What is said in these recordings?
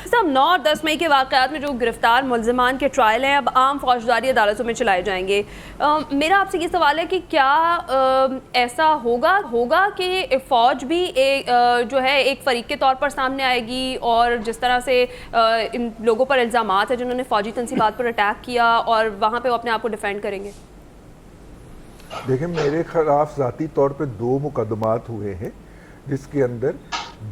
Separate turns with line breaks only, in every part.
साहब 9 और 10 मई के वाक़यात में जो गिरफ्तार मुलज़मान के ट्रायल हैं अब आम फौजदारी अदालतों में चलाए जाएंगे। मेरा आपसे ये सवाल है कि क्या ऐसा होगा कि फ़ौज भी जो है एक फ़रीक के तौर पर सामने आएगी और जिस तरह से इन लोगों पर इल्ज़ामात है जिन्होंने फ़ौजी तंसीबात पर अटैक किया और वहाँ पर वो अपने आप को डिफेंड करेंगे?
देखें, मेरे खिलाफ ज़ाती तौर पे 2 मुकदमात हुए हैं जिसके अंदर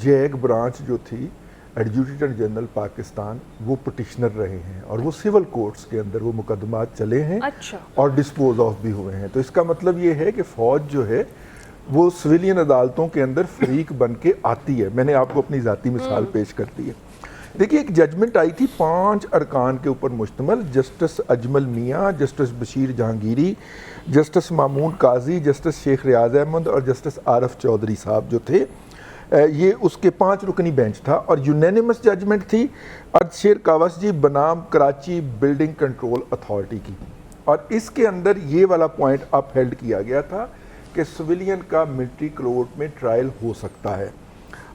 जैक ब्रांच जो थी एडजुकेटर जनरल पाकिस्तान वो पटिशनर रहे हैं और वो सिविल कोर्ट्स के अंदर वो मुकदमात चले हैं।
अच्छा।
और डिस्पोज ऑफ भी हुए हैं। तो इसका मतलब ये है कि फ़ौज जो है वो सिविलियन अदालतों के अंदर फरीक बन के आती है। मैंने आपको अपनी ज़ाती मिसाल पेश कर दी है। देखिए, एक जजमेंट आई थी 5 अरकान के ऊपर मुश्तमल, जस्टिस अजमल मियाँ, जस्टिस बशीर जहांगीरी, जस्टिस मामून काजी, जस्टिस शेख रियाज अहमद और जस्टिस आरफ चौधरी साहब जो थे, ये उसके 5 रुकनी बेंच था और यूनानिमस जजमेंट थी अर्शेर कावसजी बनाम कराची बिल्डिंग कंट्रोल अथॉरिटी की। और इसके अंदर ये वाला पॉइंट अपहेल्ड किया गया था कि सिविलियन का मिलिट्री कोर्ट में ट्रायल हो सकता है।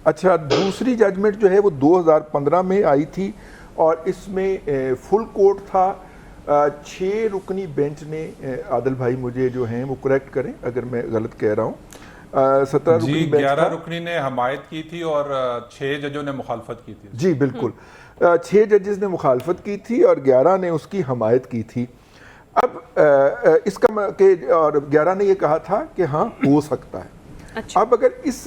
अच्छा, दूसरी जजमेंट जो है वो 2015 में आई थी और इसमें फुल कोर्ट था। 6 रुकनी बेंच ने, आदिल भाई मुझे जो हैं वो करेक्ट करें अगर मैं गलत कह रहा हूँ, 17 रुकनी बेंच
11 रुकनी ने हमायत की थी और 6 जजों ने मुखालफत की थी।
जी बिल्कुल, 6 जजेस ने मुखालफत की थी और 11 ने उसकी हमायत की थी। अब इसका और 11 ने ये कहा था कि हाँ हो सकता है।
अच्छा।
अब अगर इस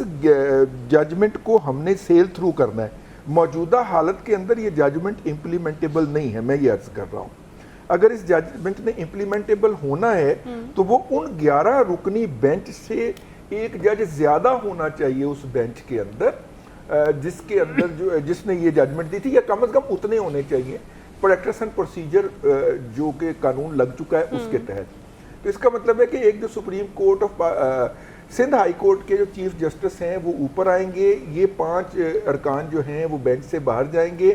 जजमेंट को हमने सेल थ्रू करना है, मौजूदा हालत के अंदर ये जजमेंट इम्प्लीमेंटेबल नहीं है। मैं ये अर्ज कर रहा हूँ, अगर इस जजमेंट ने इम्प्लीमेंटेबल होना है तो वो उन 11 रुकनी बेंच से एक जज ज़्यादा होना चाहिए उस बेंच के अंदर जिसके अंदर जो जिसने ये जजमेंट दी थी, या कम से कम उतने होने चाहिए प्रैक्टिस एंड प्रोसीजर जो कि कानून लग चुका है उसके तहत। तो इसका मतलब है कि एक जो supreme court of Sindh high court के जो चीफ जस्टिस हैं वो ऊपर आएंगे, ये 5 अरकान जो हैं वो बेंच से बाहर जाएंगे,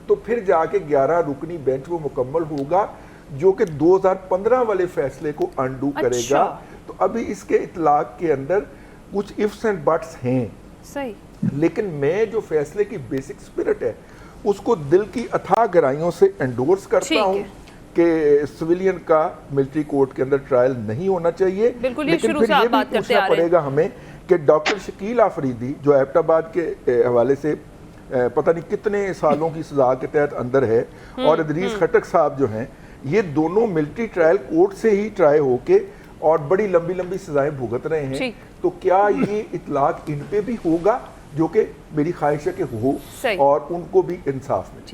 तो फिर जाके 11 रुकनी बेंच वो मुकम्मल होगा जो कि 2015 वाले फैसले को अनडू करेगा। तो अभी इसके इतलाक के अंदर कुछ इफ्स एंड बट्स हैं
सही,
लेकिन मैं जो फैसले की बेसिक स्पिरिट है उसको दिल की अथाह गहराइयों से एंडोर्स करता हूँ कि सिविलियन का मिलिट्री कोर्ट के अंदर ट्रायल नहीं होना चाहिए। लेकिन फिर ये भी पूछना पड़ेगा हमें कि डॉक्टर शकील आफरीदी जो एबटाबाद के हवाले से पता नहीं कितने सालों की सजा के तहत अंदर है और इदरीस खटक साहब जो हैं, ये दोनों मिलिट्री ट्रायल कोर्ट से ही ट्राई होके और बड़ी लंबी लंबी सजाएं भुगत रहे हैं। तो क्या ये इतलाक इन पे भी होगा, जो कि मेरी ख्वाहिश है कि हो और उनको भी इंसाफ मिले।